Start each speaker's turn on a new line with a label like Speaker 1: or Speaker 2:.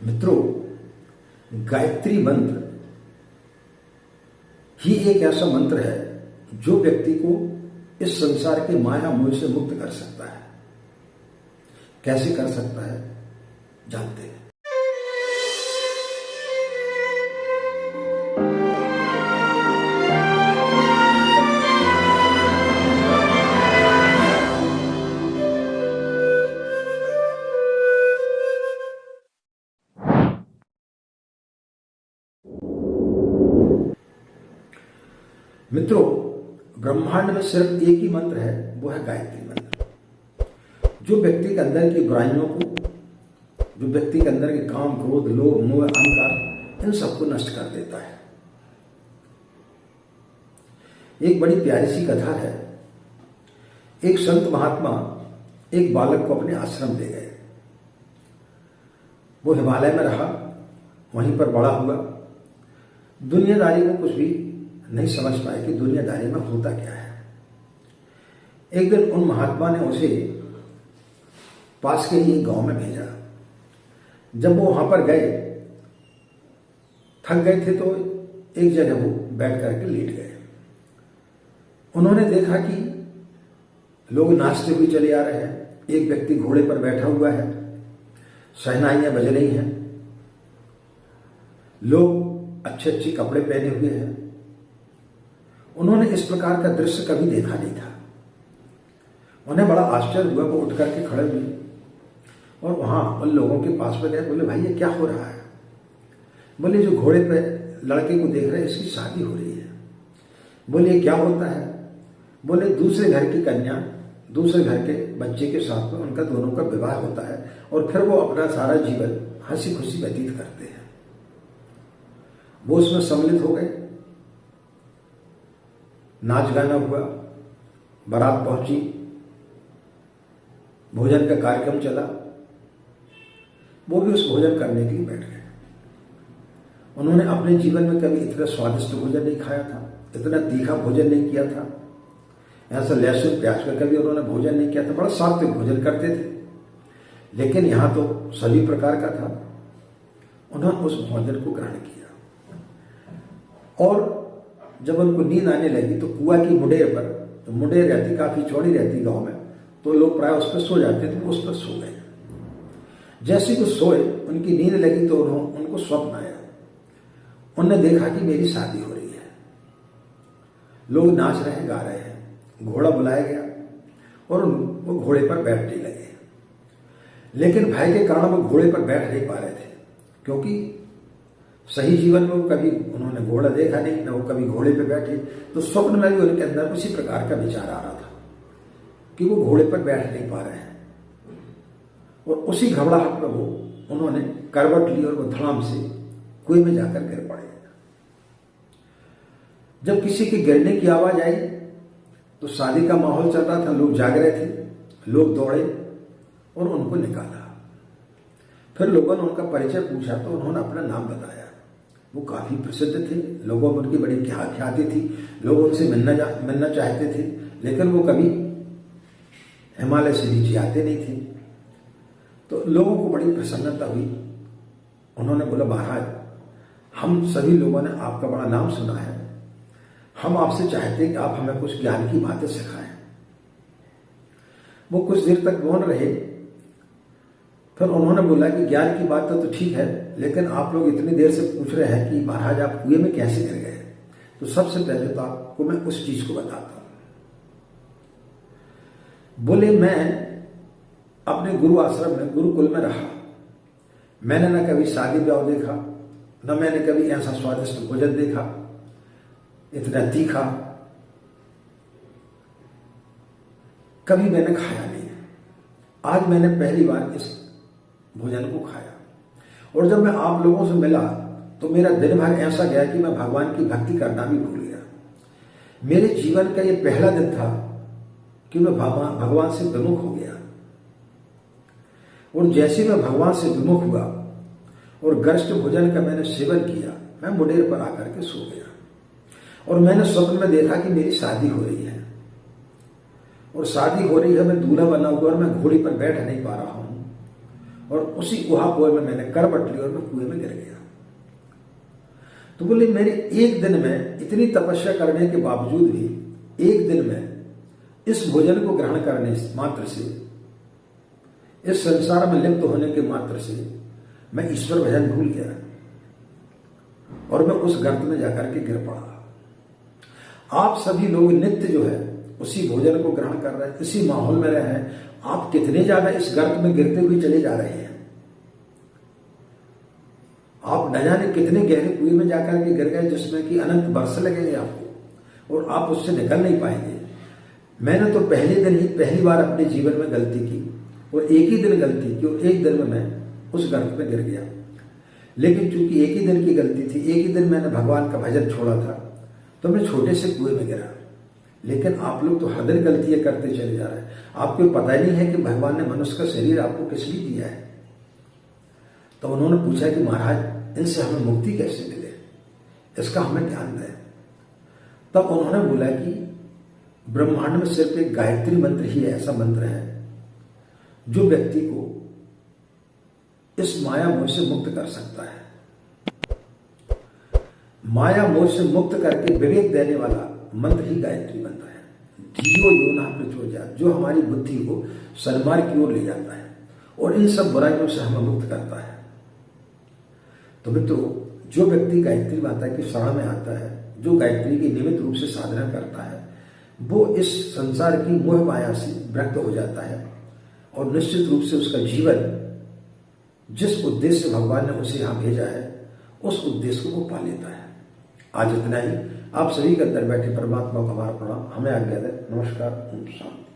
Speaker 1: मित्रों, गायत्री मंत्र ही एक ऐसा मंत्र है जो व्यक्ति को इस संसार के माया मोह से मुक्त कर सकता है। कैसे कर सकता है, जानते हैं। मित्रों, ब्रह्मांड में सिर्फ एक ही मंत्र है, वो है गायत्री मंत्र, जो व्यक्ति के अंदर की बुराइयों को, जो व्यक्ति के अंदर के काम, क्रोध, लोभ, मोह, अहंकार, इन सबको नष्ट कर देता है। एक बड़ी प्यारी सी कथा है। एक संत महात्मा एक बालक को अपने आश्रम ले गए। वो हिमालय में रहा, वहीं पर बड़ा हुआ। दुनियादारी में कुछ भी नहीं समझ पाए कि दुनियादारी में होता क्या है। एक दिन उन महात्मा ने उसे पास के ही एक गांव में भेजा। जब वो वहां पर गए, थक गए थे, तो एक जगह वो बैठ करके लेट गए। उन्होंने देखा कि लोग नाचते हुए चले आ रहे हैं। एक व्यक्ति घोड़े पर बैठा हुआ है, शहनाइयां बज रही हैं, लोग अच्छे अच्छे कपड़े पहने हुए हैं। उन्होंने इस प्रकार का दृश्य कभी देखा नहीं था। उन्हें बड़ा आश्चर्य हुआ। वो उठ करके खड़े हुए और वहां उन लोगों के पास में गए। बोले, भाई ये क्या हो रहा है? बोले, जो घोड़े पे लड़के को देख रहे हैं, इसकी शादी हो रही है। बोले, ये क्या होता है? बोले, दूसरे घर की कन्या दूसरे घर के बच्चे के साथ में उनका दोनों का विवाह होता है और फिर वो अपना सारा जीवन हंसी खुशी व्यतीत करते हैं। वो उसमें सम्मिलित हो गए। नाच गाना हुआ, बारात पहुंची, भोजन का कार्यक्रम चला। वो भी उस भोजन करने के लिए बैठ गए। उन्होंने अपने जीवन में कभी इतना स्वादिष्ट भोजन नहीं खाया था, इतना तीखा भोजन नहीं किया था, ऐसा लहसुन प्याज का कभी उन्होंने भोजन नहीं किया था। बड़ा सात्विक भोजन करते थे, लेकिन यहां तो सभी प्रकार का था। उन्होंने उस भोजन को ग्रहण किया और जब उनको नींद आने लगी तो कुआं की मुडेर पर, तो मुडेर रहती काफी चौड़ी रहती गांव में, तो लोग प्राय उस पर सो जाते थे। वो उस पर सो गए। जैसे वो सोए, उनकी नींद लगी तो उनको स्वप्न आया। उन्होंने देखा कि मेरी शादी हो रही है, लोग नाच रहे हैं, गा रहे हैं, घोड़ा बुलाया गया और वो घोड़े पर बैठने लगे। लेकिन भय के कारण वो घोड़े पर बैठ नहीं पा रहे थे, क्योंकि सही जीवन में वो कभी उन्होंने घोड़ा देखा नहीं, ना वो कभी घोड़े पे बैठे। तो स्वप्न में भी उनके अंदर उसी प्रकार का विचार आ रहा था कि वो घोड़े पर बैठ नहीं पा रहे हैं। और उसी घबराहट में उन्होंने करवट ली और वो धड़ाम से कुएं में जाकर गिर पड़े। जब किसी के गिरने की आवाज आई तो शादी का माहौल चल रहा था, लोग जाग रहे थे। लोग दौड़े और उनको निकाला। फिर लोगों ने उनका परिचय पूछा तो उन्होंने अपना नाम बताया। वो काफी प्रसिद्ध थे, लोगों में उनकी बड़ी ख्याति थी, लोग उनसे मिलना चाहते थे, लेकिन वो कभी हिमालय से नीचे आते नहीं थे। तो लोगों को बड़ी प्रसन्नता हुई। उन्होंने बोला, महाराज, हम सभी लोगों ने आपका बड़ा नाम सुना है, हम आपसे चाहते हैं कि आप हमें कुछ ज्ञान की बातें सिखाएं। वो कुछ देर तक मौन रहे। फिर उन्होंने बोला कि ज्ञान की बात तो ठीक है, लेकिन आप लोग इतनी देर से पूछ रहे हैं कि महाराज आप कुएं में कैसे गिर गए, तो सबसे पहले तो आपको मैं उस चीज को बताता हूं। बोले, मैं अपने गुरु आश्रम में, गुरुकुल में रहा। मैंने न कभी शादी ब्याह देखा, न मैंने कभी ऐसा स्वादिष्ट भोजन देखा, इतना तीखा कभी मैंने खाया नहीं। आज मैंने पहली बार इस भोजन को खाया। और जब मैं आप लोगों से मिला तो मेरा दिन भर ऐसा गया कि मैं भगवान की भक्ति करना भी भूल गया। मेरे जीवन का ये पहला दिन था कि मैं भगवान से विमुख हो गया। और जैसे मैं भगवान से विमुख हुआ और गरिष्ठ भोजन का मैंने सेवन किया, मैं मुडेर पर आकर के सो गया। और मैंने स्वप्न में देखा कि मेरी शादी हो रही है, और शादी हो रही है, मैं दूल्हा बना हुआ और मैं घोड़ी पर बैठ नहीं पा रहा हूं। और उसी उहापोह में मैंने करवट ली और मैं कुएं में गिर गया। तो बोले मेरे एक दिन में इतनी तपस्या करने के बावजूद भी एक दिन में इस भोजन को ग्रहण करने मात्र से, इस संसार में लिप्त होने के मात्र से मैं ईश्वर भजन भूल गया और मैं उस गर्त में जाकर के गिर पड़ा। आप सभी लोग नित्य जो है उसी भोजन को ग्रहण कर रहे हैं, इसी माहौल में रहे हैं, आप कितने ज्यादा इस गर्त में गिरते हुए चले जा रहे हैं। आप न जाने कितने गहरे कुएं में जाकर के गिर गए जिसमें कि अनंत वर्ष लगेंगे आपको और आप उससे निकल नहीं पाएंगे। मैंने तो पहले दिन ही पहली बार अपने जीवन में गलती की और एक ही दिन गलती की और एक दिन में मैं उस गर्त में गिर गया। लेकिन चूंकि एक ही दिन की गलती थी, एक ही दिन मैंने भगवान का भजन छोड़ा था, तो मैं छोटे से कुएं में गिरा। लेकिन आप लोग तो हर दिन गलतियां करते चले जा रहे हैं। आपको पता ही नहीं है कि भगवान ने मनुष्य का शरीर आपको किस लिए दिया है। तो उन्होंने पूछा कि महाराज इनसे हमें मुक्ति कैसे मिले, इसका हमें ध्यान दें। तब उन्होंने बोला कि ब्रह्मांड में सिर्फ एक गायत्री मंत्र ही ऐसा मंत्र है जो व्यक्ति को इस माया मोह से मुक्त कर सकता है। माया मोह से मुक्त करके विवेक देने वाला मंत्र ही गायत्री मंत्र है। धियो यो न प्रचोदयात्, जो हमारी बुद्धि को सन्मार्ग की ओर ले जाता है और इन सब बुराइयों से हमें मुक्त करता है। तो मित्रों, जो व्यक्ति गायत्री माता की शरण में आता है, जो गायत्री की नियमित रूप से साधना करता है, वो इस संसार की मोह माया से मुक्त हो जाता है और निश्चित रूप से उसका जीवन जिस उद्देश्य से भगवान ने उसे यहां भेजा है उस उद्देश्य को वो पा लेता है। आज इतना ही। आप सभी के अंदर बैठे परमात्मा को हमारा प्रणाम। हमें आज्ञा दें। नमस्कार। ओम शांति।